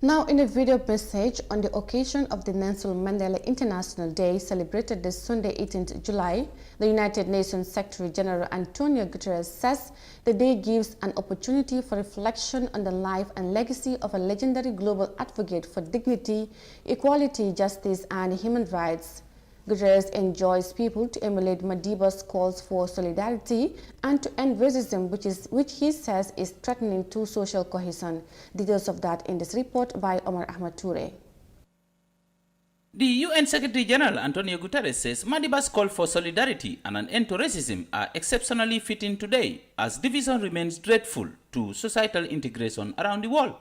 Now, in a video message on the occasion of the Nelson Mandela International Day celebrated this Sunday, 18th July, the United Nations Secretary General Antonio Guterres says the day gives an opportunity for reflection on the life and legacy of a legendary global advocate for dignity, equality, justice, and human rights. Guterres enjoins people to emulate Madiba'S calls for solidarity and to end racism, which he says is threatening to social cohesion. Details of that in this report by Omar Ahmad Toure. The UN Secretary General Antonio Guterres says Madiba'S call for solidarity and an end to racism are exceptionally fitting today, as division remains dreadful to societal integration around the world.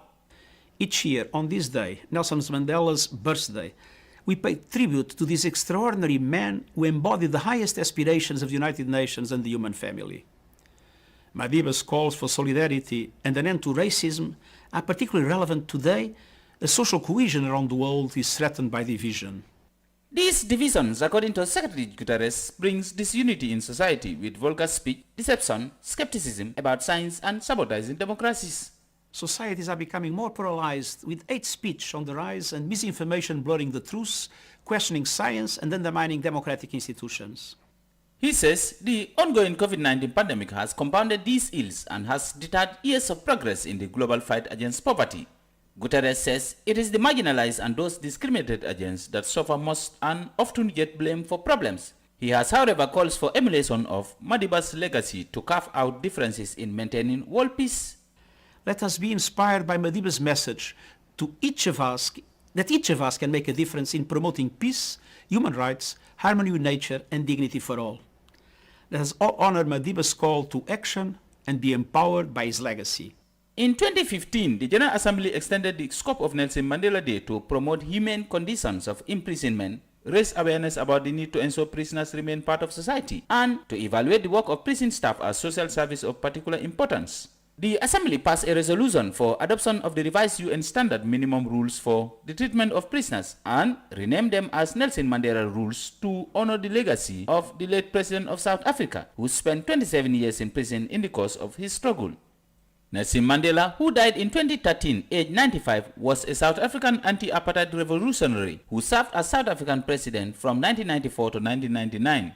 Each year on this day, Nelson Mandela's birthday, we pay tribute to this extraordinary man who embodied the highest aspirations of the United Nations and the human family. Madiba'S calls for solidarity and an end to racism are particularly relevant today as social cohesion around the world is threatened by division. These divisions, according to Secretary Guterres, brings disunity in society with vulgar speech, deception, skepticism about science and sabotaging democracies. Societies are becoming more polarized, with hate speech on the rise and misinformation blurring the truth, questioning science and undermining democratic institutions. He says the ongoing COVID-19 pandemic has compounded these ills and has deterred years of progress in the global fight against poverty. Guterres says it is the marginalized and those discriminated against that suffer most and often get blamed for problems. He has, however, calls for emulation of Madiba'S legacy to carve out differences in maintaining world peace. Let us be inspired by Madiba'S message to each of us that each of us can make a difference in promoting peace, human rights, harmony with nature, and dignity for all. Let us all honor Madiba'S call to action and be empowered by his legacy. In 2015, the General Assembly extended the scope of Nelson Mandela Day to promote humane conditions of imprisonment, raise awareness about the need to ensure prisoners remain part of society, and to evaluate the work of prison staff as social service of particular importance. The Assembly passed a resolution for adoption of the revised UN standard minimum rules for the treatment of prisoners and renamed them as Nelson Mandela Rules to honor the legacy of the late President of South Africa, who spent 27 years in prison in the course of his struggle. Nelson Mandela, who died in 2013, aged 95, was a South African anti-apartheid revolutionary who served as South African president from 1994 to 1999.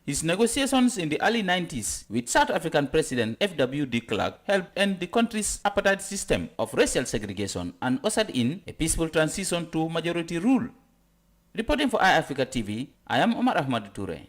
His negotiations in the early 90s with South African President F.W. de Klerk helped end the country's apartheid system of racial segregation and ushered in a peaceful transition to majority rule. Reporting for iAfrica TV, I am Omar Ahmad Toure.